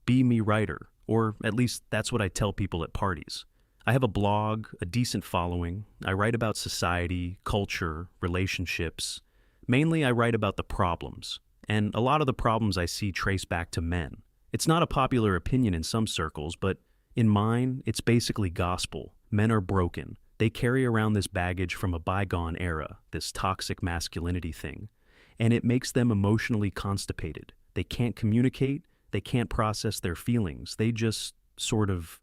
be me writer, or at least that's what I tell people at parties. I have a blog, a decent following. I write about society, culture, relationships. Mainly, I write about the problems, and a lot of the problems I see trace back to men. It's not a popular opinion in some circles, but in mine, it's basically gospel. Men are broken. They carry around this baggage from a bygone era, this toxic masculinity thing, and it makes them emotionally constipated. They can't communicate, they can't process their feelings, they just sort of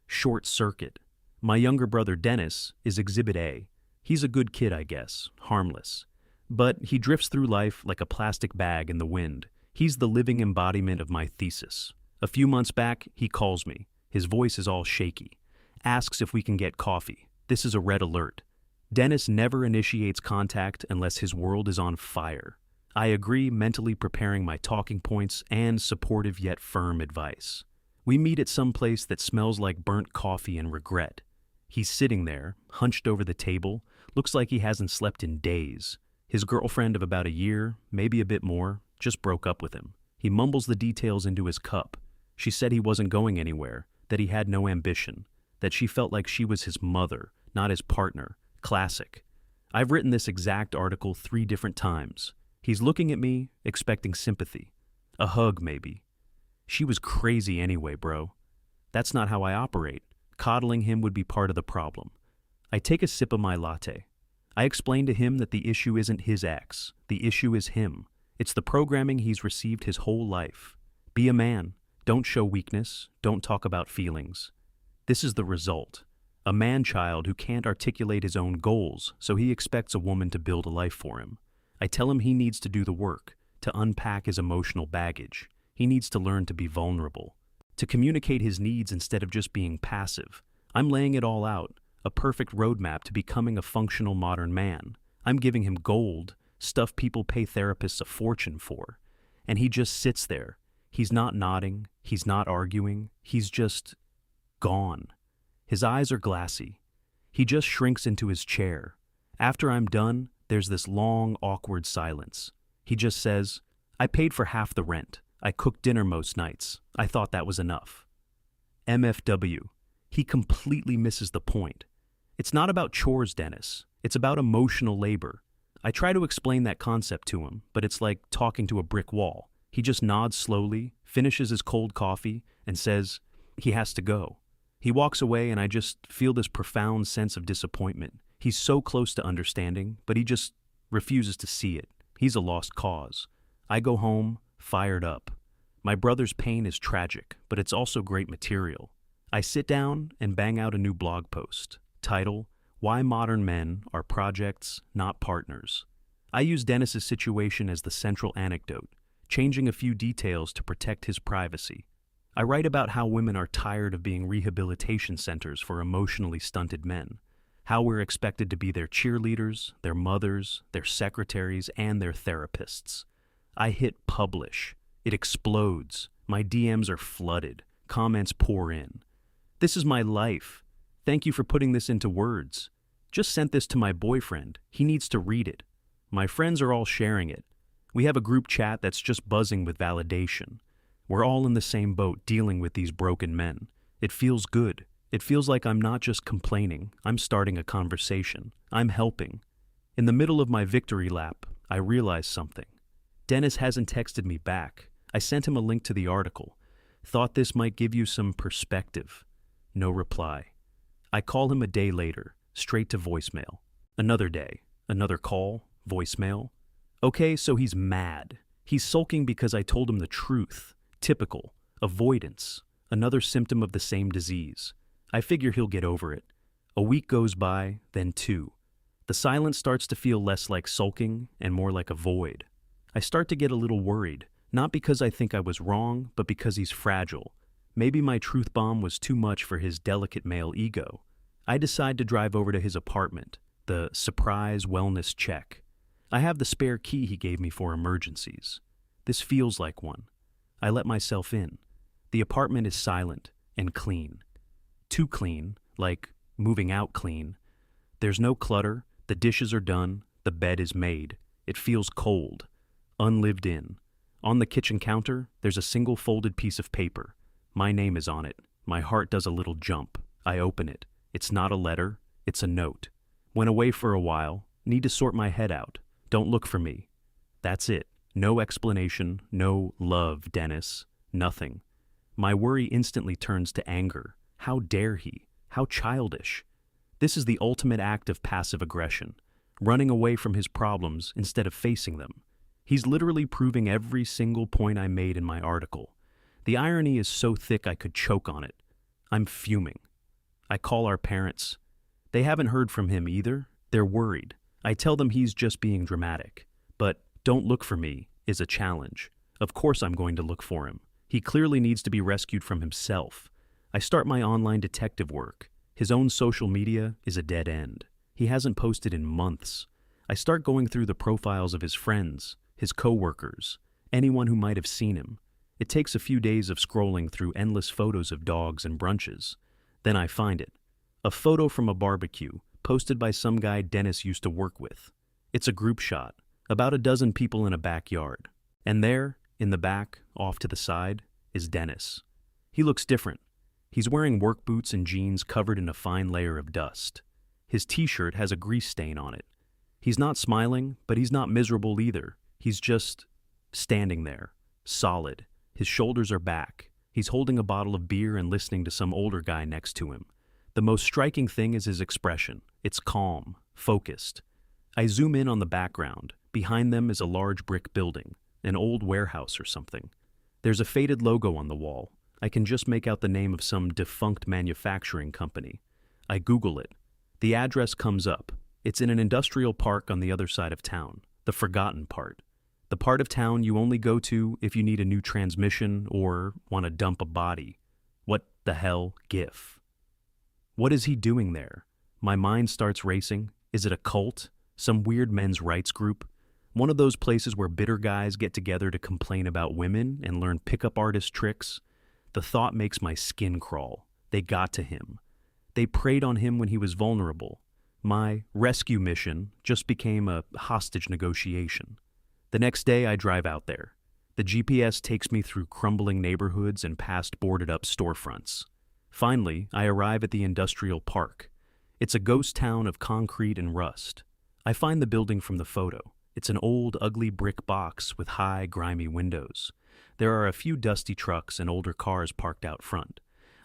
short circuit. My younger brother Dennis is Exhibit A. He's a good kid, I guess, harmless. But he drifts through life like a plastic bag in the wind. He's the living embodiment of my thesis. A few months back, he calls me. His voice is all shaky. Asks if we can get coffee. This is a red alert. Dennis never initiates contact unless his world is on fire. I agree, mentally preparing my talking points and supportive yet firm advice. We meet at some place that smells like burnt coffee and regret. He's sitting there, hunched over the table, looks like he hasn't slept in days. His girlfriend of about a year, maybe a bit more, just broke up with him. He mumbles the details into his cup. She said he wasn't going anywhere, that he had no ambition, that she felt like she was his mother, not his partner. Classic. I've written this exact article 3 different times. He's looking at me, expecting sympathy. A hug, maybe. She was crazy anyway, bro. That's not how I operate. Coddling him would be part of the problem. I take a sip of my latte. I explain to him that the issue isn't his ex. The issue is him. It's the programming he's received his whole life. Be a man. Don't show weakness. Don't talk about feelings. This is the result. A man-child who can't articulate his own goals, so he expects a woman to build a life for him. I tell him he needs to do the work, to unpack his emotional baggage. He needs to learn to be vulnerable, to communicate his needs instead of just being passive. I'm laying it all out, a perfect roadmap to becoming a functional modern man. I'm giving him gold, stuff people pay therapists a fortune for. And he just sits there. He's not nodding, he's not arguing, he's just gone. His eyes are glassy. He just shrinks into his chair. After I'm done, there's this long, awkward silence. He just says, "I paid for half the rent. I cooked dinner most nights. I thought that was enough." MFW. He completely misses the point. It's not about chores, Dennis. It's about emotional labor. I try to explain that concept to him, but it's like talking to a brick wall. He just nods slowly, finishes his cold coffee, and says he has to go. He walks away and I just feel this profound sense of disappointment. He's so close to understanding, but he just refuses to see it. He's a lost cause. I go home, fired up. My brother's pain is tragic, but it's also great material. I sit down and bang out a new blog post. Title, Why Modern Men Are Projects, Not Partners. I use Dennis's situation as the central anecdote, changing a few details to protect his privacy. I write about how women are tired of being rehabilitation centers for emotionally stunted men, how we're expected to be their cheerleaders, their mothers, their secretaries, and their therapists. I hit publish. It explodes. My DMs are flooded. Comments pour in. This is my life. Thank you for putting this into words. Just sent this to my boyfriend. He needs to read it. My friends are all sharing it. We have a group chat that's just buzzing with validation. We're all in the same boat dealing with these broken men. It feels good. It feels like I'm not just complaining. I'm starting a conversation. I'm helping. In the middle of my victory lap, I realize something. Dennis hasn't texted me back. I sent him a link to the article. Thought this might give you some perspective. No reply. I call him a day later, straight to voicemail. Another day, another call, voicemail. Okay, so he's mad. He's sulking because I told him the truth. Typical. Avoidance. Another symptom of the same disease. I figure he'll get over it. A week goes by, then 2. The silence starts to feel less like sulking and more like a void. I start to get a little worried, not because I think I was wrong, but because he's fragile. Maybe my truth bomb was too much for his delicate male ego. I decide to drive over to his apartment, the surprise wellness check. I have the spare key he gave me for emergencies. This feels like one. I let myself in. The apartment is silent and clean. Too clean, like moving out clean. There's no clutter, the dishes are done, the bed is made. It feels cold, unlived in. On the kitchen counter, there's a single folded piece of paper. My name is on it. My heart does a little jump. I open it. It's not a letter, it's a note. Went away for a while. Need to sort my head out. Don't look for me. That's it. No explanation, no love, Dennis. Nothing. My worry instantly turns to anger. How dare he? How childish. This is the ultimate act of passive aggression, running away from his problems instead of facing them. He's literally proving every single point I made in my article. The irony is so thick I could choke on it. I'm fuming. I call our parents. They haven't heard from him either. They're worried. I tell them he's just being dramatic. But don't look for me is a challenge. Of course I'm going to look for him. He clearly needs to be rescued from himself. I start my online detective work. His own social media is a dead end. He hasn't posted in months. I start going through the profiles of his friends, his co-workers, anyone who might have seen him. It takes a few days of scrolling through endless photos of dogs and brunches. Then I find it. A photo from a barbecue, posted by some guy Dennis used to work with. It's a group shot, about a dozen people in a backyard. And there, in the back, off to the side, is Dennis. He looks different. He's wearing work boots and jeans covered in a fine layer of dust. His t-shirt has a grease stain on it. He's not smiling, but he's not miserable either. He's just standing there, solid. His shoulders are back. He's holding a bottle of beer and listening to some older guy next to him. The most striking thing is his expression. It's calm, focused. I zoom in on the background. Behind them is a large brick building, an old warehouse or something. There's a faded logo on the wall. I can just make out the name of some defunct manufacturing company. I Google it. The address comes up. It's in an industrial park on the other side of town, the forgotten part. The part of town you only go to if you need a new transmission or want to dump a body. What the hell, GIF? What is he doing there? My mind starts racing. Is it a cult? Some weird men's rights group? One of those places where bitter guys get together to complain about women and learn pickup artist tricks? The thought makes my skin crawl. They got to him. They preyed on him when he was vulnerable. My rescue mission just became a hostage negotiation. The next day I drive out there. The GPS takes me through crumbling neighborhoods and past boarded-up storefronts. Finally, I arrive at the industrial park. It's a ghost town of concrete and rust. I find the building from the photo. It's an old, ugly brick box with high, grimy windows. There are a few dusty trucks and older cars parked out front.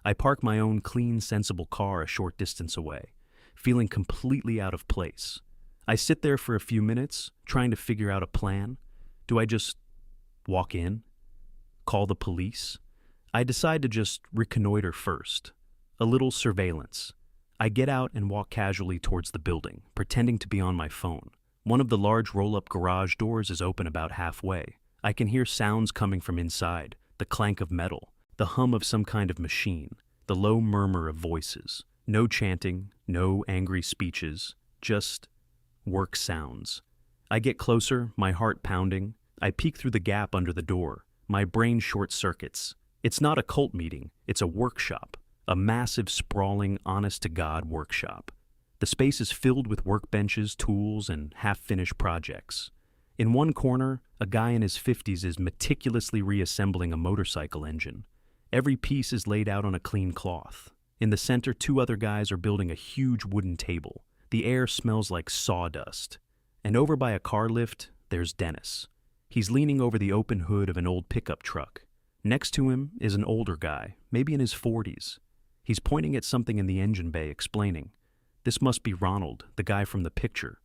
I park my own clean, sensible car a short distance away, feeling completely out of place. I sit there for a few minutes, trying to figure out a plan. Do I just walk in? Call the police? I decide to just reconnoiter first. A little surveillance. I get out and walk casually towards the building, pretending to be on my phone. One of the large roll-up garage doors is open about halfway. I can hear sounds coming from inside, the clank of metal, the hum of some kind of machine, the low murmur of voices. No chanting, no angry speeches, just work sounds. I get closer, my heart pounding. I peek through the gap under the door. My brain short-circuits. It's not a cult meeting, it's a workshop. A massive, sprawling, honest-to-God workshop. The space is filled with workbenches, tools, and half-finished projects. In one corner, a guy in his 50s is meticulously reassembling a motorcycle engine. Every piece is laid out on a clean cloth. In the center, two other guys are building a huge wooden table. The air smells like sawdust. And over by a car lift, there's Dennis. He's leaning over the open hood of an old pickup truck. Next to him is an older guy, maybe in his 40s. He's pointing at something in the engine bay, explaining. This must be Ronald, the guy from the picture.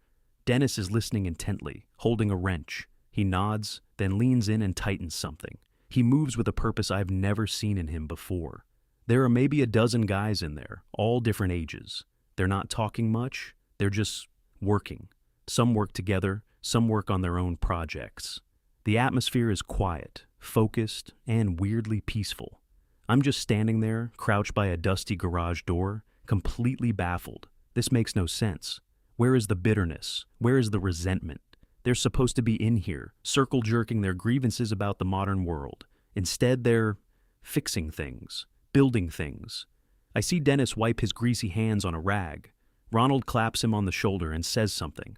Dennis is listening intently, holding a wrench. He nods, then leans in and tightens something. He moves with a purpose I've never seen in him before. There are maybe a dozen guys in there, all different ages. They're not talking much, they're just working. Some work together, some work on their own projects. The atmosphere is quiet, focused, and weirdly peaceful. I'm just standing there, crouched by a dusty garage door, completely baffled. This makes no sense. Where is the bitterness? Where is the resentment? They're supposed to be in here, circle-jerking their grievances about the modern world. Instead, they're fixing things, building things. I see Dennis wipe his greasy hands on a rag. Ronald claps him on the shoulder and says something.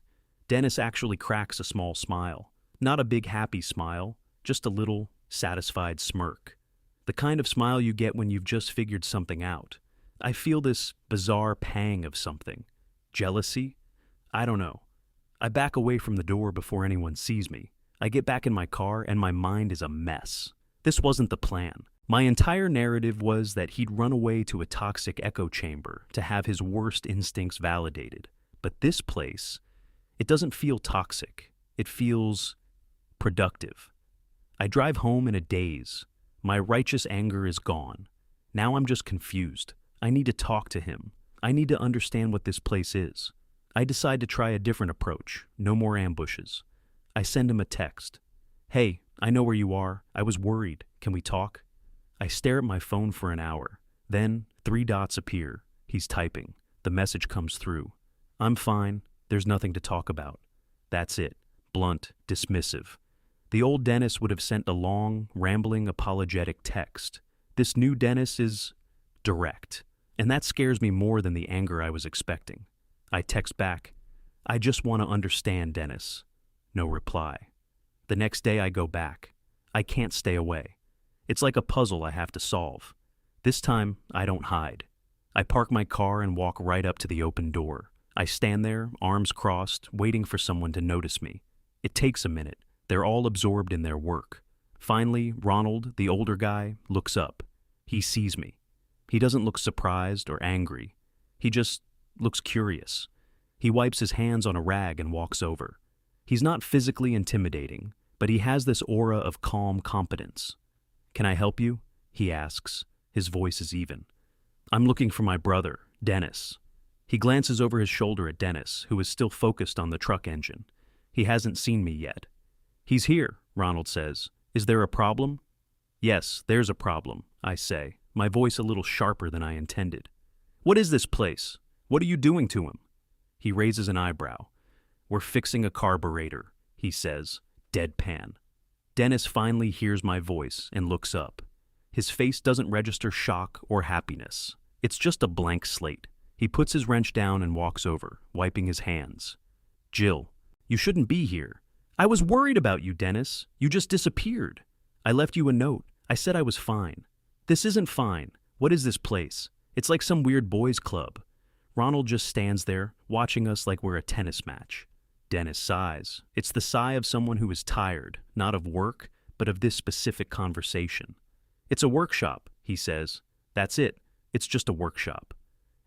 Dennis actually cracks a small smile. Not a big happy smile, just a little satisfied smirk. The kind of smile you get when you've just figured something out. I feel this bizarre pang of something. Jealousy? I don't know. I back away from the door before anyone sees me. I get back in my car and my mind is a mess. This wasn't the plan. My entire narrative was that he'd run away to a toxic echo chamber to have his worst instincts validated. But this place, it doesn't feel toxic. It feels productive. I drive home in a daze. My righteous anger is gone. Now I'm just confused. I need to talk to him. I need to understand what this place is. I decide to try a different approach. No more ambushes. I send him a text. Hey, I know where you are. I was worried. Can we talk? I stare at my phone for an hour. Then 3 dots appear. He's typing. The message comes through. I'm fine. There's nothing to talk about. That's it. Blunt, dismissive. The old Dennis would have sent a long, rambling, apologetic text. This new Dennis is direct. And that scares me more than the anger I was expecting. I text back, I just want to understand, Dennis. No reply. The next day I go back. I can't stay away. It's like a puzzle I have to solve. This time, I don't hide. I park my car and walk right up to the open door. I stand there, arms crossed, waiting for someone to notice me. It takes a minute. They're all absorbed in their work. Finally, Ronald, the older guy, looks up. He sees me. He doesn't look surprised or angry. He just looks curious. He wipes his hands on a rag and walks over. He's not physically intimidating, but he has this aura of calm competence. Can I help you? He asks. His voice is even. I'm looking for my brother, Dennis. He glances over his shoulder at Dennis, who is still focused on the truck engine. He hasn't seen me yet. He's here, Ronald says. Is there a problem? Yes, there's a problem, I say, my voice a little sharper than I intended. What is this place? What are you doing to him? He raises an eyebrow. We're fixing a carburetor, he says, deadpan. Dennis finally hears my voice and looks up. His face doesn't register shock or happiness. It's just a blank slate. He puts his wrench down and walks over, wiping his hands. Jill, you shouldn't be here. I was worried about you, Dennis. You just disappeared. I left you a note. I said I was fine. This isn't fine. What is this place? It's like some weird boys' club. Ronald just stands there, watching us like we're a tennis match. Dennis sighs. It's the sigh of someone who is tired, not of work, but of this specific conversation. It's a workshop, he says. That's it. It's just a workshop.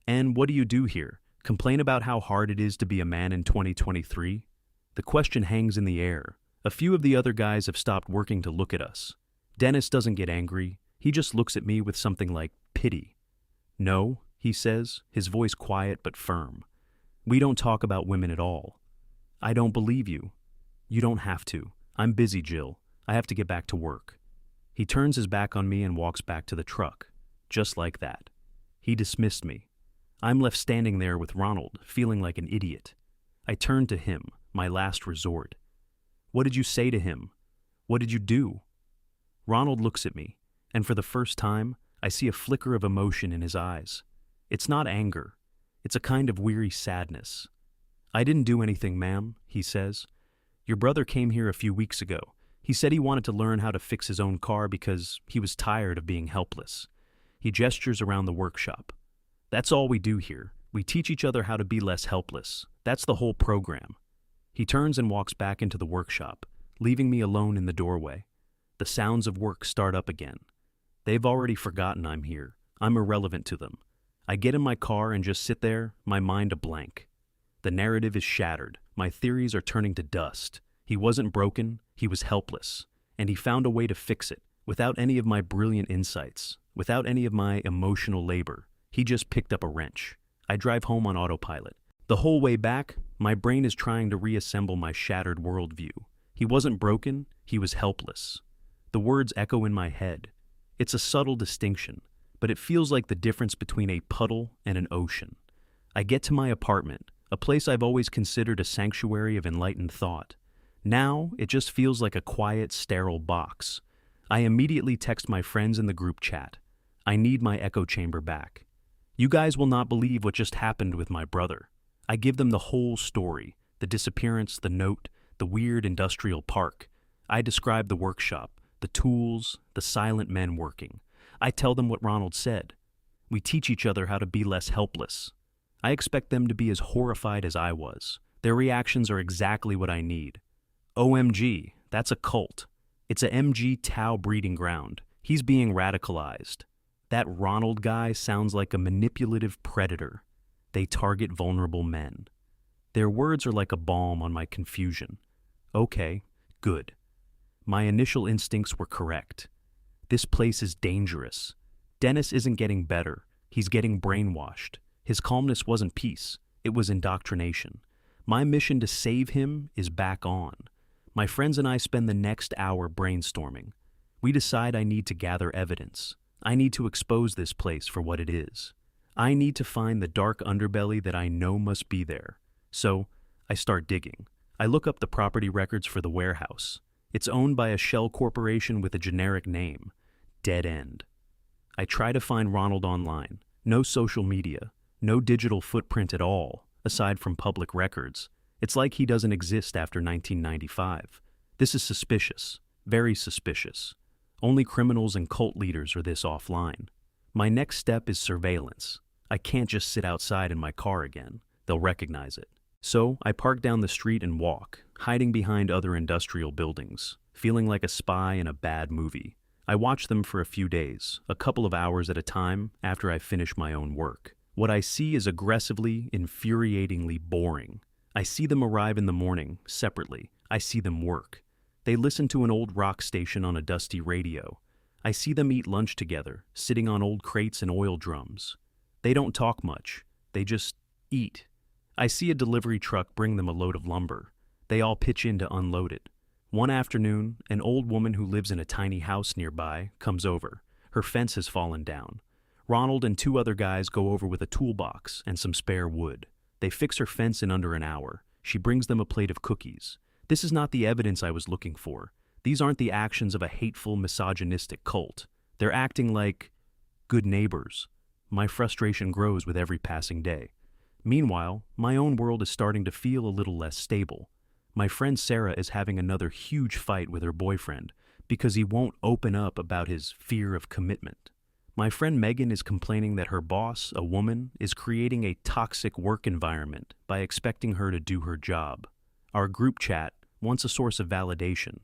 And what do you do here? Complain about how hard it is to be a man in 2023? The question hangs in the air. A few of the other guys have stopped working to look at us. Dennis doesn't get angry. He just looks at me with something like pity. No, he says, his voice quiet but firm. We don't talk about women at all. I don't believe you. You don't have to. I'm busy, Jill. I have to get back to work. He turns his back on me and walks back to the truck. Just like that. He dismissed me. I'm left standing there with Ronald, feeling like an idiot. I turn to him, my last resort. What did you say to him? What did you do? Ronald looks at me, and for the first time, I see a flicker of emotion in his eyes. It's not anger. It's a kind of weary sadness. I didn't do anything, ma'am, he says. Your brother came here a few weeks ago. He said he wanted to learn how to fix his own car because he was tired of being helpless. He gestures around the workshop. That's all we do here. We teach each other how to be less helpless. That's the whole program. He turns and walks back into the workshop, leaving me alone in the doorway. The sounds of work start up again. They've already forgotten I'm here. I'm irrelevant to them. I get in my car and just sit there, my mind a blank. The narrative is shattered. My theories are turning to dust. He wasn't broken, he was helpless. And he found a way to fix it, without any of my brilliant insights, without any of my emotional labor. He just picked up a wrench. I drive home on autopilot. The whole way back, my brain is trying to reassemble my shattered worldview. He wasn't broken, he was helpless. The words echo in my head. It's a subtle distinction, but it feels like the difference between a puddle and an ocean. I get to my apartment, a place I've always considered a sanctuary of enlightened thought. Now, it just feels like a quiet, sterile box. I immediately text my friends in the group chat. I need my echo chamber back. You guys will not believe what just happened with my brother. I give them the whole story, the disappearance, the note, the weird industrial park. I describe the workshop, the tools, the silent men working. I tell them what Ronald said. We teach each other how to be less helpless. I expect them to be as horrified as I was. Their reactions are exactly what I need. OMG, that's a cult. It's a MG Tau breeding ground. He's being radicalized. That Ronald guy sounds like a manipulative predator. They target vulnerable men. Their words are like a balm on my confusion. Okay, good. My initial instincts were correct. This place is dangerous. Dennis isn't getting better. He's getting brainwashed. His calmness wasn't peace. It was indoctrination. My mission to save him is back on. My friends and I spend the next hour brainstorming. We decide I need to gather evidence. I need to expose this place for what it is. I need to find the dark underbelly that I know must be there. So, I start digging. I look up the property records for the warehouse. It's owned by a shell corporation with a generic name, Dead End. I try to find Ronald online. No social media, no digital footprint at all, aside from public records. It's like he doesn't exist after 1995. This is suspicious, very suspicious. Only criminals and cult leaders are this offline. My next step is surveillance. I can't just sit outside in my car again. They'll recognize it. So I park down the street and walk, hiding behind other industrial buildings, feeling like a spy in a bad movie. I watch them for a few days, a couple of hours at a time after I finish my own work. What I see is aggressively, infuriatingly boring. I see them arrive in the morning, separately. I see them work. They listen to an old rock station on a dusty radio. I see them eat lunch together, sitting on old crates and oil drums. They don't talk much. They just eat. I see a delivery truck bring them a load of lumber. They all pitch in to unload it. One afternoon, an old woman who lives in a tiny house nearby comes over. Her fence has fallen down. Ronald and two other guys go over with a toolbox and some spare wood. They fix her fence in under an hour. She brings them a plate of cookies. This is not the evidence I was looking for. These aren't the actions of a hateful, misogynistic cult. They're acting like good neighbors. My frustration grows with every passing day. Meanwhile, my own world is starting to feel a little less stable. My friend Sarah is having another huge fight with her boyfriend because he won't open up about his fear of commitment. My friend Megan is complaining that her boss, a woman, is creating a toxic work environment by expecting her to do her job. Our group chat, once a source of validation,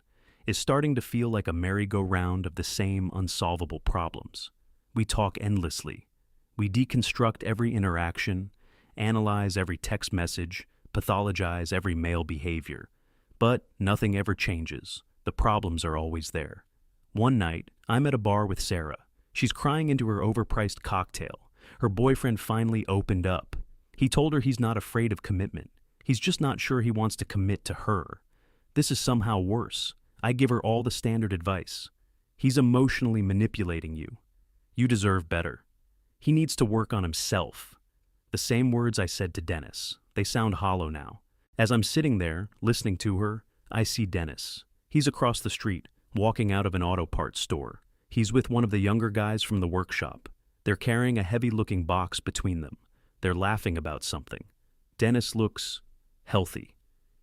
is starting to feel like a merry-go-round of the same unsolvable problems. We talk endlessly. We deconstruct every interaction, analyze every text message, pathologize every male behavior. But nothing ever changes. The problems are always there. One night, I'm at a bar with Sarah. She's crying into her overpriced cocktail. Her boyfriend finally opened up. He told her he's not afraid of commitment. He's just not sure he wants to commit to her. This is somehow worse. I give her all the standard advice. He's emotionally manipulating you. You deserve better. He needs to work on himself. The same words I said to Dennis. They sound hollow now. As I'm sitting there, listening to her, I see Dennis. He's across the street, walking out of an auto parts store. He's with one of the younger guys from the workshop. They're carrying a heavy-looking box between them. They're laughing about something. Dennis looks healthy.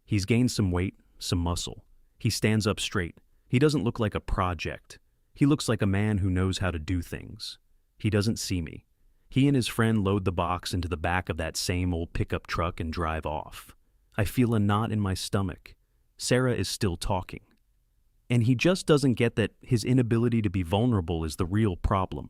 He's gained some weight, some muscle. He stands up straight. He doesn't look like a project. He looks like a man who knows how to do things. He doesn't see me. He and his friend load the box into the back of that same old pickup truck and drive off. I feel a knot in my stomach. Sarah is still talking. And he just doesn't get that his inability to be vulnerable is the real problem.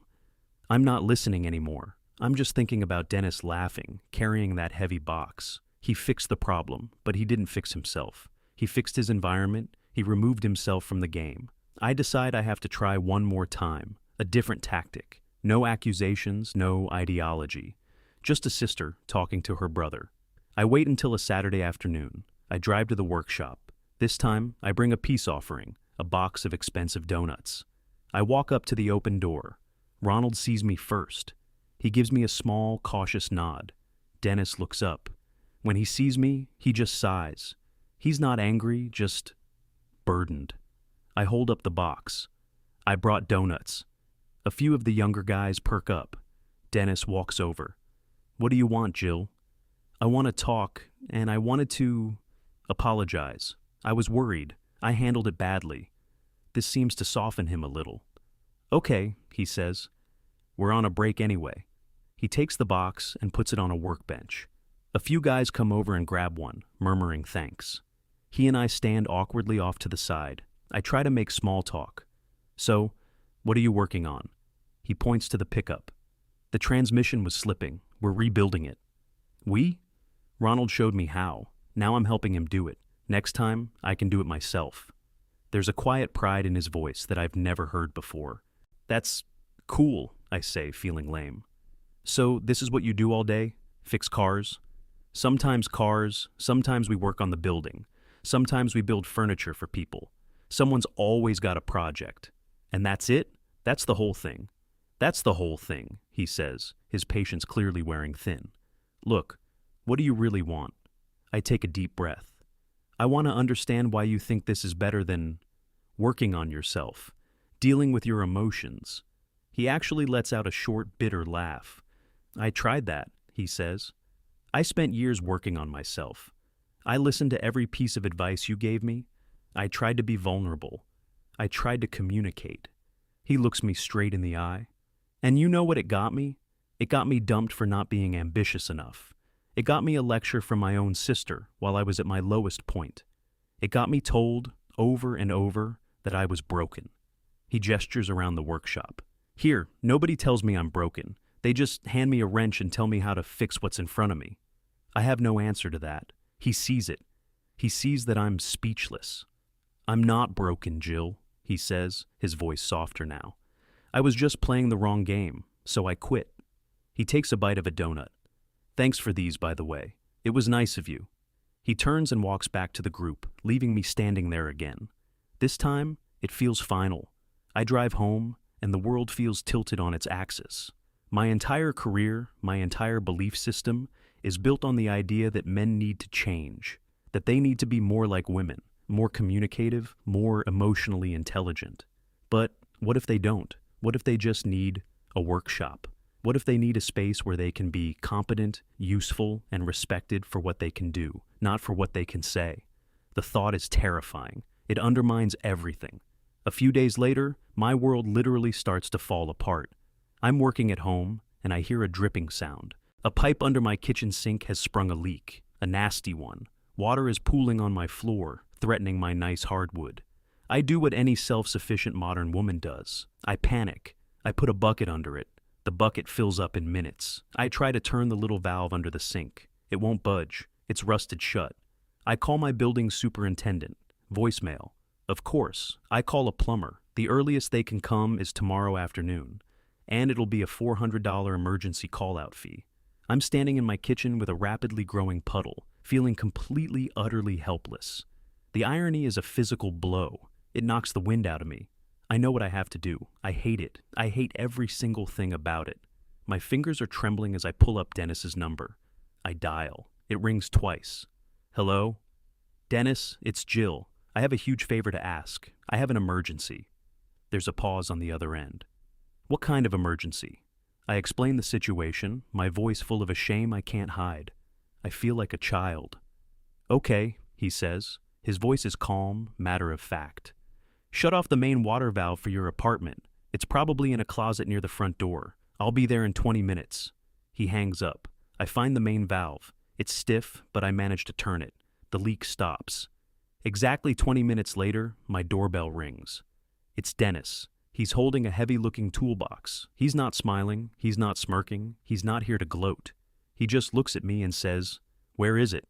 I'm not listening anymore. I'm just thinking about Dennis laughing, carrying that heavy box. He fixed the problem, but he didn't fix himself. He fixed his environment. He removed himself from the game. I decide I have to try one more time, a different tactic. No accusations, no ideology. Just a sister talking to her brother. I wait until a Saturday afternoon. I drive to the workshop. This time, I bring a peace offering, a box of expensive donuts. I walk up to the open door. Ronald sees me first. He gives me a small, cautious nod. Dennis looks up. When he sees me, he just sighs. He's not angry, just burdened. I hold up the box. I brought donuts. A few of the younger guys perk up. Dennis walks over. What do you want, Jill? I want to talk, and I wanted to apologize. I was worried. I handled it badly. This seems to soften him a little. Okay, he says. We're on a break anyway. He takes the box and puts it on a workbench. A few guys come over and grab one, murmuring thanks. He and I stand awkwardly off to the side. I try to make small talk. So, what are you working on? He points to the pickup. The transmission was slipping. We're rebuilding it. We? Ronald showed me how. Now I'm helping him do it. Next time, I can do it myself. There's a quiet pride in his voice that I've never heard before. That's cool, I say, feeling lame. So, this is what you do all day? Fix cars? Sometimes cars, sometimes we work on the building. Sometimes we build furniture for people. Someone's always got a project. And that's it? That's the whole thing. That's the whole thing, he says, his patience clearly wearing thin. Look, what do you really want? I take a deep breath. I want to understand why you think this is better than working on yourself, dealing with your emotions. He actually lets out a short, bitter laugh. I tried that, he says. I spent years working on myself. I listened to every piece of advice you gave me. I tried to be vulnerable. I tried to communicate. He looks me straight in the eye. And you know what it got me? It got me dumped for not being ambitious enough. It got me a lecture from my own sister while I was at my lowest point. It got me told, over and over, that I was broken. He gestures around the workshop. Here, nobody tells me I'm broken. They just hand me a wrench and tell me how to fix what's in front of me. I have no answer to that. He sees it. He sees that I'm speechless. I'm not broken, Jill, he says, his voice softer now. I was just playing the wrong game, so I quit. He takes a bite of a donut. Thanks for these, by the way. It was nice of you. He turns and walks back to the group, leaving me standing there again. This time, it feels final. I drive home, and the world feels tilted on its axis. My entire career, my entire belief system, is built on the idea that men need to change, that they need to be more like women, more communicative, more emotionally intelligent. But what if they don't? What if they just need a workshop? What if they need a space where they can be competent, useful, and respected for what they can do, not for what they can say? The thought is terrifying. It undermines everything. A few days later, my world literally starts to fall apart. I'm working at home, and I hear a dripping sound. A pipe under my kitchen sink has sprung a leak, a nasty one. Water is pooling on my floor, threatening my nice hardwood. I do what any self-sufficient modern woman does. I panic. I put a bucket under it. The bucket fills up in minutes. I try to turn the little valve under the sink. It won't budge. It's rusted shut. I call my building superintendent. Voicemail. Of course, I call a plumber. The earliest they can come is tomorrow afternoon. And it'll be a $400 emergency call-out fee. I'm standing in my kitchen with a rapidly growing puddle, feeling completely, utterly helpless. The irony is a physical blow. It knocks the wind out of me. I know what I have to do. I hate it. I hate every single thing about it. My fingers are trembling as I pull up Dennis's number. I dial. It rings twice. Hello? Dennis, it's Jill. I have a huge favor to ask. I have an emergency. There's a pause on the other end. What kind of emergency? I explain the situation, my voice full of a shame I can't hide. I feel like a child. Okay, he says. His voice is calm, matter of fact. Shut off the main water valve for your apartment. It's probably in a closet near the front door. I'll be there in 20 minutes. He hangs up. I find the main valve. It's stiff, but I manage to turn it. The leak stops. Exactly 20 minutes later, my doorbell rings. It's Dennis. He's holding a heavy-looking toolbox. He's not smiling. He's not smirking. He's not here to gloat. He just looks at me and says, "Where is it?"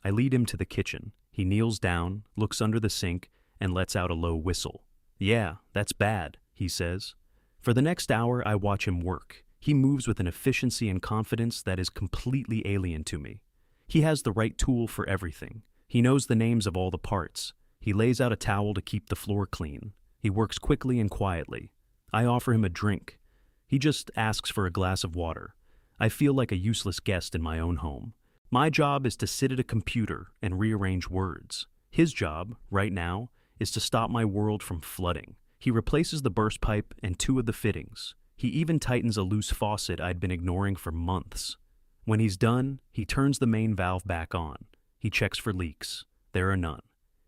I lead him to the kitchen. He kneels down, looks under the sink, and lets out a low whistle. "Yeah, that's bad," he says. For the next hour, I watch him work. He moves with an efficiency and confidence that is completely alien to me. He has the right tool for everything. He knows the names of all the parts. He lays out a towel to keep the floor clean. He works quickly and quietly. I offer him a drink. He just asks for a glass of water. I feel like a useless guest in my own home. My job is to sit at a computer and rearrange words. His job, right now, is to stop my world from flooding. He replaces the burst pipe and 2 of the fittings. He even tightens a loose faucet I'd been ignoring for months. When he's done, he turns the main valve back on. He checks for leaks. There are none.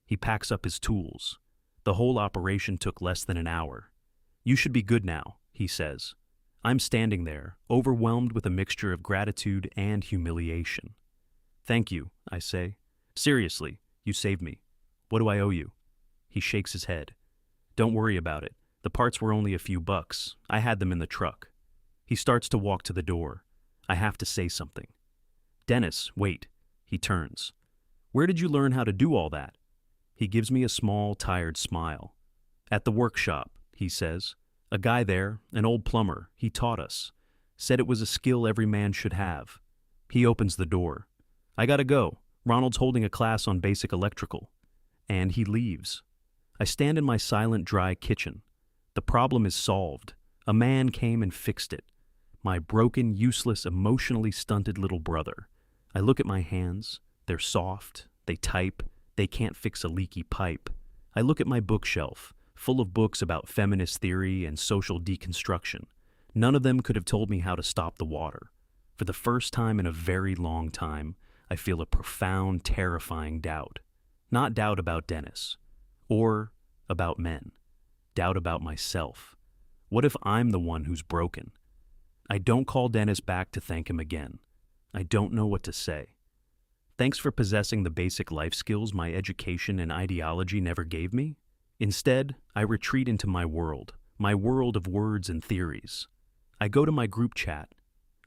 He packs up his tools. The whole operation took less than an hour. "You should be good now," he says. I'm standing there, overwhelmed with a mixture of gratitude and humiliation. "Thank you," I say. "Seriously, you saved me. What do I owe you?" He shakes his head. "Don't worry about it. The parts were only a few bucks. I had them in the truck." He starts to walk to the door. I have to say something. "Dennis, wait." He turns. "Where did you learn how to do all that?" He gives me a small, tired smile. "At the workshop," he says. "A guy there, an old plumber, he taught us. Said it was a skill every man should have." He opens the door. "I gotta go. Ronald's holding a class on basic electrical." And he leaves. I stand in my silent, dry kitchen. The problem is solved. A man came and fixed it. My broken, useless, emotionally stunted little brother. I look at my hands. They're soft. They type. They can't fix a leaky pipe. I look at my bookshelf, full of books about feminist theory and social deconstruction. None of them could have told me how to stop the water. For the first time in a very long time, I feel a profound, terrifying doubt. Not doubt about Dennis. Or about men. Doubt about myself. What if I'm the one who's broken? I don't call Dennis back to thank him again. I don't know what to say. Thanks for possessing the basic life skills my education and ideology never gave me. Instead, I retreat into my world of words and theories. I go to my group chat.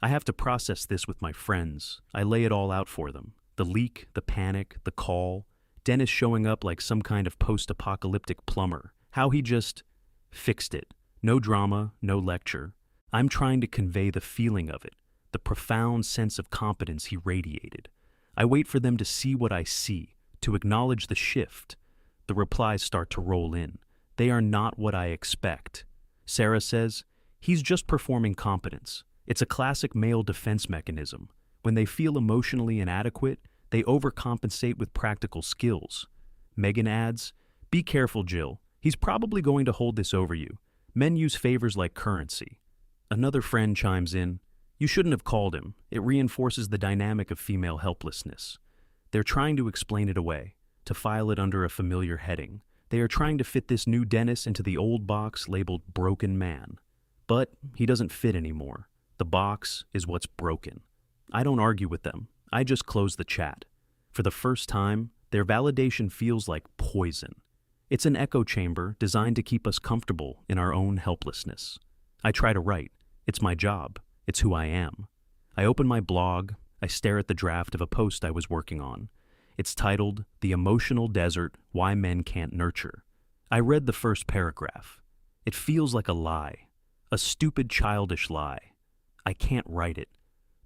I have to process this with my friends. I lay it all out for them. The leak, the panic, the call, Dennis showing up like some kind of post-apocalyptic plumber. How he just fixed it. No drama, no lecture. I'm trying to convey the feeling of it, the profound sense of competence he radiated. I wait for them to see what I see, to acknowledge the shift. The replies start to roll in. They are not what I expect. Sarah says, "He's just performing competence. It's a classic male defense mechanism. When they feel emotionally inadequate, they overcompensate with practical skills." Megan adds, "Be careful, Jill. He's probably going to hold this over you. Men use favors like currency." Another friend chimes in, "You shouldn't have called him. It reinforces the dynamic of female helplessness." They're trying to explain it away, to file it under a familiar heading. They are trying to fit this new Dennis into the old box labeled broken man. But he doesn't fit anymore. The box is what's broken. I don't argue with them. I just close the chat. For the first time, their validation feels like poison. It's an echo chamber designed to keep us comfortable in our own helplessness. I try to write. It's my job. It's who I am. I open my blog. I stare at the draft of a post I was working on. It's titled, "The Emotional Desert, Why Men Can't Nurture." I read the first paragraph. It feels like a lie. A stupid, childish lie. I can't write it.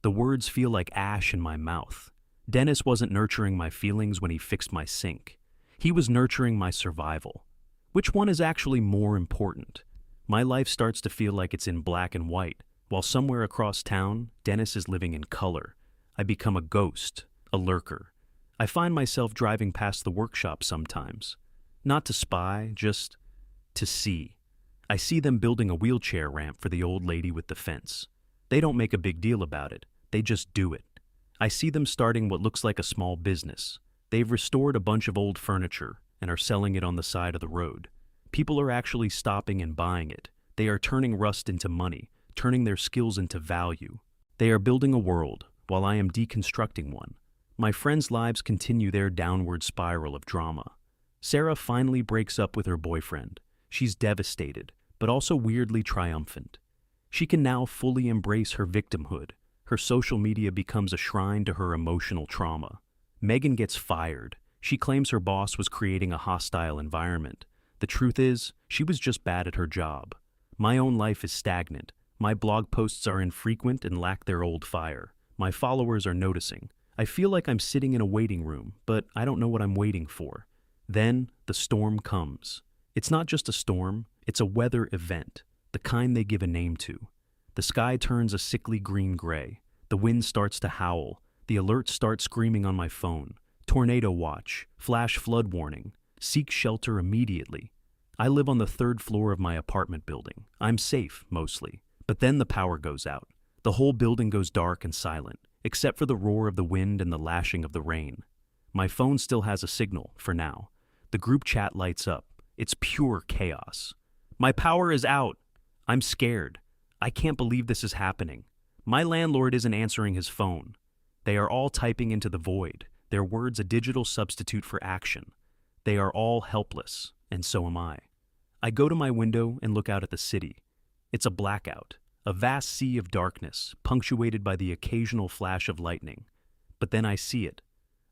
The words feel like ash in my mouth. Dennis wasn't nurturing my feelings when he fixed my sink. He was nurturing my survival. Which one is actually more important? My life starts to feel like it's in black and white, while somewhere across town, Dennis is living in color. I become a ghost, a lurker. I find myself driving past the workshop sometimes. Not to spy, just to see. I see them building a wheelchair ramp for the old lady with the fence. They don't make a big deal about it. They just do it. I see them starting what looks like a small business. They've restored a bunch of old furniture and are selling it on the side of the road. People are actually stopping and buying it. They are turning rust into money, turning their skills into value. They are building a world, while I am deconstructing one. My friends' lives continue their downward spiral of drama. Sarah finally breaks up with her boyfriend. She's devastated, but also weirdly triumphant. She can now fully embrace her victimhood. Her social media becomes a shrine to her emotional trauma. Megan gets fired. She claims her boss was creating a hostile environment. The truth is, she was just bad at her job. My own life is stagnant. My blog posts are infrequent and lack their old fire. My followers are noticing. I feel like I'm sitting in a waiting room, but I don't know what I'm waiting for. Then, the storm comes. It's not just a storm, it's a weather event, the kind they give a name to. The sky turns a sickly green-gray. The wind starts to howl. The alerts start screaming on my phone. Tornado watch, flash flood warning, seek shelter immediately. I live on the 3rd floor of my apartment building. I'm safe, mostly. But then the power goes out. The whole building goes dark and silent, except for the roar of the wind and the lashing of the rain. My phone still has a signal, for now. The group chat lights up. It's pure chaos. My power is out. I'm scared. I can't believe this is happening. My landlord isn't answering his phone. They are all typing into the void, their words a digital substitute for action. They are all helpless, and so am I. I go to my window and look out at the city. It's a blackout, a vast sea of darkness, punctuated by the occasional flash of lightning. But then I see it.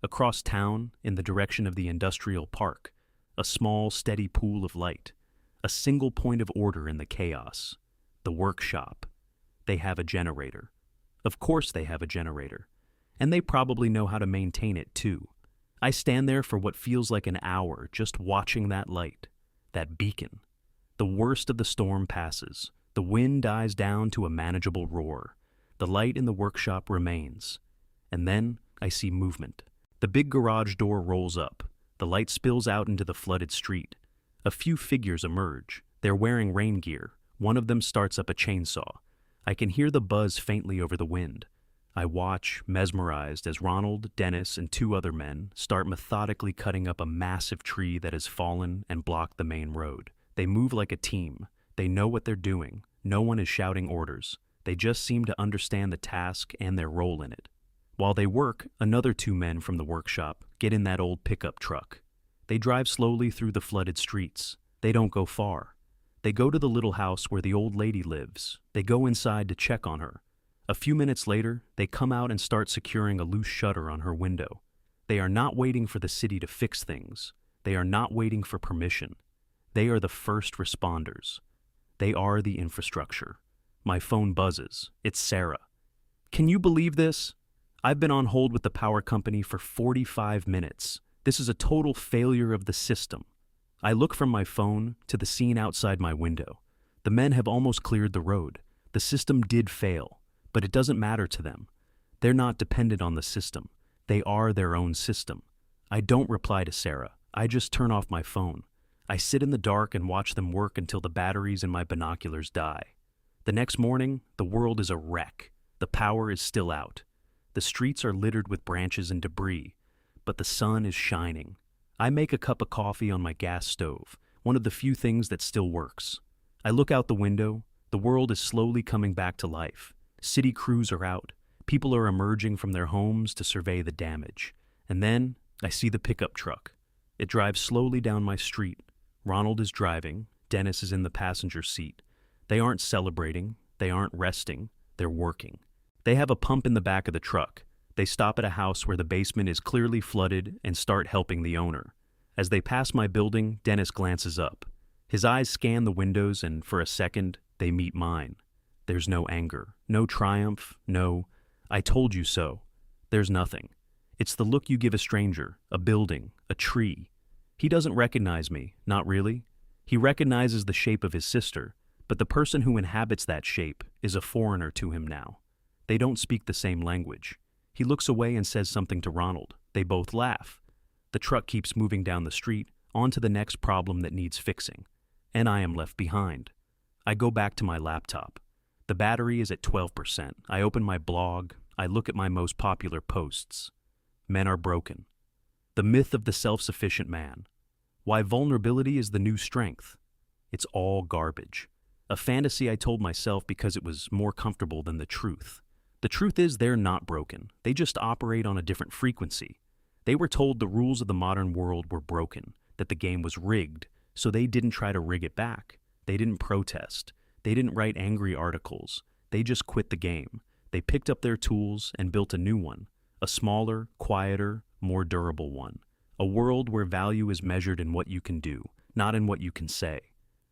Across town, in the direction of the industrial park, a small, steady pool of light. A single point of order in the chaos. The workshop. They have a generator. Of course they have a generator. And they probably know how to maintain it too. I stand there for what feels like an hour just watching that light, that beacon. The worst of the storm passes. The wind dies down to a manageable roar. The light in the workshop remains. And then I see movement. The big garage door rolls up. The light spills out into the flooded street. A few figures emerge. They're wearing rain gear. One of them starts up a chainsaw. I can hear the buzz faintly over the wind. I watch, mesmerized, as Ronald, Dennis, and two other men start methodically cutting up a massive tree that has fallen and blocked the main road. They move like a team. They know what they're doing. No one is shouting orders. They just seem to understand the task and their role in it. While they work, another two men from the workshop get in that old pickup truck. They drive slowly through the flooded streets. They don't go far. They go to the little house where the old lady lives. They go inside to check on her. A few minutes later, they come out and start securing a loose shutter on her window. They are not waiting for the city to fix things. They are not waiting for permission. They are the first responders. They are the infrastructure. My phone buzzes. It's Sarah. Can you believe this? I've been on hold with the power company for 45 minutes. This is a total failure of the system. I look from my phone to the scene outside my window. The men have almost cleared the road. The system did fail, but it doesn't matter to them. They're not dependent on the system. They are their own system. I don't reply to Sarah. I just turn off my phone. I sit in the dark and watch them work until the batteries in my binoculars die. The next morning, the world is a wreck. The power is still out. The streets are littered with branches and debris, but the sun is shining. I make a cup of coffee on my gas stove, one of the few things that still works. I look out the window. The world is slowly coming back to life. City crews are out. People are emerging from their homes to survey the damage. And then I see the pickup truck. It drives slowly down my street. Ronald is driving. Dennis is in the passenger seat. They aren't celebrating. They aren't resting. They're working. They have a pump in the back of the truck. They stop at a house where the basement is clearly flooded and start helping the owner. As they pass my building, Dennis glances up. His eyes scan the windows and, for a second, they meet mine. There's no anger, no triumph, no, "I told you so." There's nothing. It's the look you give a stranger, a building, a tree. He doesn't recognize me, not really. He recognizes the shape of his sister, but the person who inhabits that shape is a foreigner to him now. They don't speak the same language. He looks away and says something to Ronald. They both laugh. The truck keeps moving down the street, on to the next problem that needs fixing. And I am left behind. I go back to my laptop. The battery is at 12%. I open my blog. I look at my most popular posts. Men are broken. The myth of the self-sufficient man. Why vulnerability is the new strength. It's all garbage. A fantasy I told myself because it was more comfortable than the truth. The truth is they're not broken. They just operate on a different frequency. They were told the rules of the modern world were broken, that the game was rigged, so they didn't try to rig it back. They didn't protest. They didn't write angry articles. They just quit the game. They picked up their tools and built a new one, a smaller, quieter, more durable one. A world where value is measured in what you can do, not in what you can say.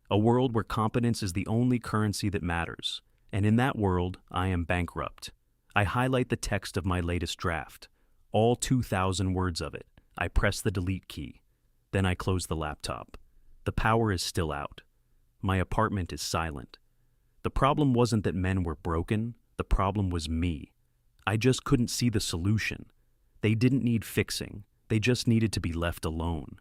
A world where competence is the only currency that matters. And in that world, I am bankrupt. I highlight the text of my latest draft, all 2,000 words of it. I press the delete key. Then I close the laptop. The power is still out. My apartment is silent. The problem wasn't that men were broken. The problem was me. I just couldn't see the solution. They didn't need fixing. They just needed to be left alone.